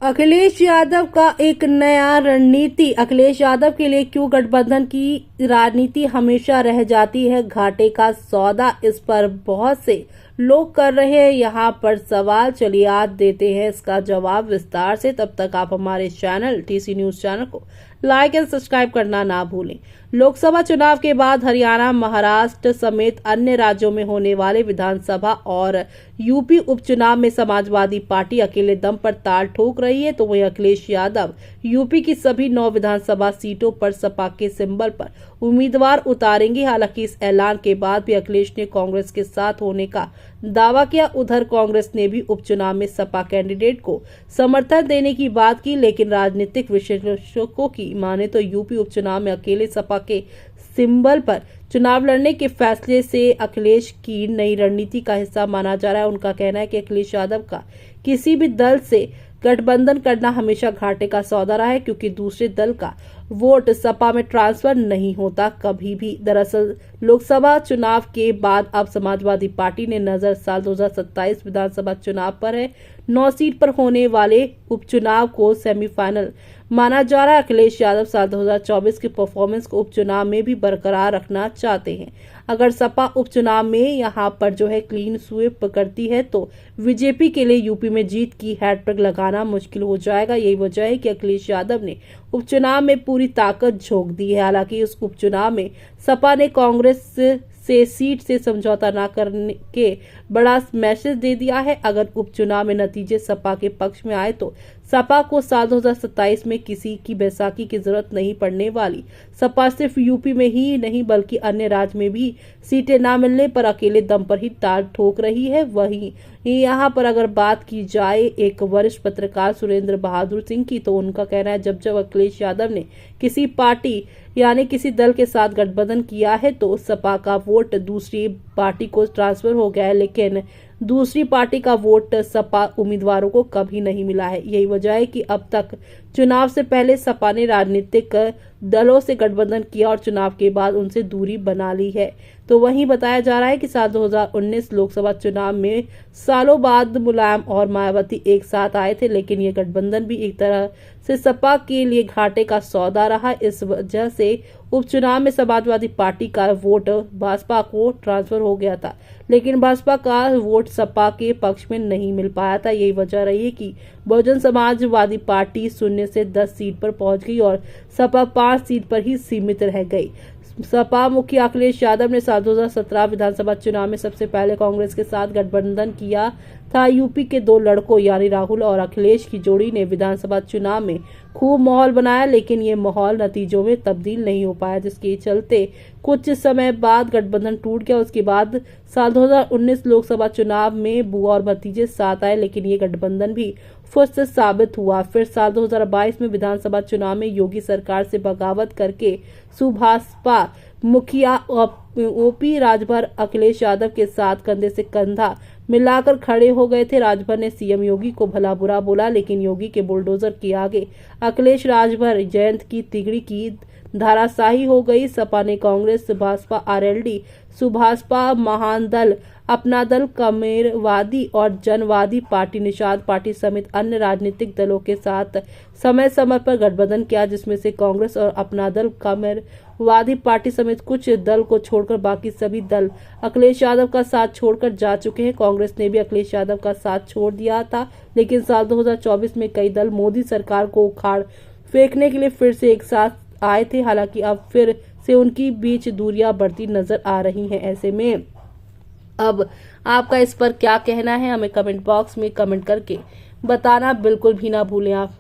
अखिलेश यादव का एक नया रणनीति। अखिलेश यादव के लिए क्यों गठबंधन की राजनीति हमेशा रह जाती है घाटे का सौदा, इस पर बहुत से लोग कर रहे हैं यहाँ पर सवाल। चलिए आज देते हैं इसका जवाब विस्तार से। तब तक आप हमारे चैनल टीसी न्यूज चैनल को लाइक एंड सब्सक्राइब करना ना भूलें। लोकसभा चुनाव के बाद हरियाणा, महाराष्ट्र समेत अन्य राज्यों में होने वाले विधानसभा और यूपी उपचुनाव में समाजवादी पार्टी अकेले दम पर ताल ठोक रही है, तो वहीं अखिलेश यादव यूपी की सभी 9 विधानसभा सीटों पर सपा के सिंबल पर उम्मीदवार उतारेंगे। हालांकि इस ऐलान के बाद भी अखिलेश ने कांग्रेस के साथ होने का दावा किया। उधर कांग्रेस ने भी उपचुनाव में सपा कैंडिडेट को समर्थन देने की बात की, लेकिन राजनीतिक विश्लेषकों की माने तो यूपी उपचुनाव में अकेले सपा के सिंबल पर चुनाव लड़ने के फैसले से अखिलेश की नई रणनीति का हिस्सा माना जा रहा है। उनका कहना है कि अखिलेश यादव का किसी भी दल से गठबंधन करना हमेशा घाटे का सौदा रहा है, क्योंकि दूसरे दल का वोट सपा में ट्रांसफर नहीं होता कभी भी। दरअसल लोकसभा चुनाव के बाद अब समाजवादी पार्टी ने नजर साल 2027 विधानसभा चुनाव पर है। 9 सीट पर होने वाले उपचुनाव को सेमीफाइनल माना जा रहा है। अखिलेश यादव साल 2024 के परफॉर्मेंस को उपचुनाव में भी बरकरार रखना चाहते हैं। अगर सपा उपचुनाव में यहां पर क्लीन स्वीप करती है तो बीजेपी के लिए यूपी में जीत की हैट्रिक लगाना मुश्किल हो जाएगा। यही वजह है कि अखिलेश यादव ने उपचुनाव में पूरी ताकत झोंक दी है। हालांकि इस उपचुनाव में सपा ने कांग्रेस से सीट से समझौता न करने के बड़ा मैसेज दे दिया है। अगर उपचुनाव में नतीजे सपा के पक्ष में आए तो सपा को साल 2027 में किसी की बैसाखी की जरूरत नहीं पड़ने वाली। सपा सिर्फ यूपी में ही नहीं बल्कि अन्य राज्य में भी सीटें न मिलने पर अकेले दम पर ही ताल ठोक रही है। वहीं यहाँ पर अगर बात की जाए एक वरिष्ठ पत्रकार सुरेंद्र बहादुर सिंह की, तो उनका कहना है जब अखिलेश यादव ने किसी पार्टी यानी किसी दल के साथ गठबंधन किया है तो सपा का वोट दूसरी पार्टी को ट्रांसफर हो गया है, लेकिन दूसरी पार्टी का वोट सपा उम्मीदवारों को कभी नहीं मिला है। यही वजह है कि अब तक चुनाव से पहले सपा ने राजनीतिक दलों से गठबंधन किया और चुनाव के बाद उनसे दूरी बना ली है। तो वहीं बताया जा रहा है कि साल 2019 लोकसभा चुनाव में सालों बाद मुलायम और मायावती एक साथ आए थे, लेकिन ये गठबंधन भी एक तरह से सपा के लिए घाटे का सौदा रहा। इस वजह से उपचुनाव में समाजवादी पार्टी का वोट भाजपा को ट्रांसफर हो गया था, लेकिन भाजपा का वोट सपा के पक्ष में नहीं मिल पाया था। यही वजह रही है कि बहुजन समाजवादी पार्टी 0 से 10 सीट पर पहुंच गई और सपा 5 सीट पर ही सीमित रह गई। सपा मुखिया अखिलेश यादव ने साल 2017 विधानसभा चुनाव में सबसे पहले कांग्रेस के साथ गठबंधन किया था। यूपी के 2 लड़कों यानी राहुल और अखिलेश की जोड़ी ने विधानसभा चुनाव में खूब माहौल बनाया, लेकिन ये माहौल नतीजों में तब्दील नहीं हो पाया, जिसके चलते कुछ समय बाद गठबंधन टूट गया। उसके बाद साल 2019 लोकसभा चुनाव में बुआ और भतीजे साथ आए, लेकिन ये गठबंधन भी फुस साबित हुआ। फिर साल 2022 में विधानसभा चुनाव में योगी सरकार से बगावत करके सुभाषपा मुखिया ओपी राजभर अखिलेश यादव के साथ कंधे से कंधा मिलाकर खड़े हो गए थे। राजभर ने सीएम योगी को भला बुरा बोला, लेकिन योगी के बुलडोजर के आगे अखिलेश राजभर जयंत की तिगड़ी की धाराशाही हो गई। सपा ने कांग्रेस, भाजपा, आरएलडी, सुभाषपा, महान दल, अपना दल, कमेरवादी और जनवादी पार्टी, निषाद पार्टी समेत अन्य राजनीतिक दलों के साथ समय समय पर गठबंधन किया, जिसमें से कांग्रेस और अपना दल, कमेरवादी पार्टी समेत कुछ दल को छोड़कर बाकी सभी दल अखिलेश यादव का साथ छोड़कर जा चुके हैं। कांग्रेस ने भी अखिलेश यादव का साथ छोड़ दिया था, लेकिन साल 2024 में कई दल मोदी सरकार को उखाड़ फेंकने के लिए फिर से एक साथ आए थे। हालांकि अब फिर से उनकी बीच दूरियां बढ़ती नजर आ रही हैं। ऐसे में अब आपका इस पर क्या कहना है, हमें कमेंट बॉक्स में कमेंट करके बताना बिल्कुल भी ना भूलें आप।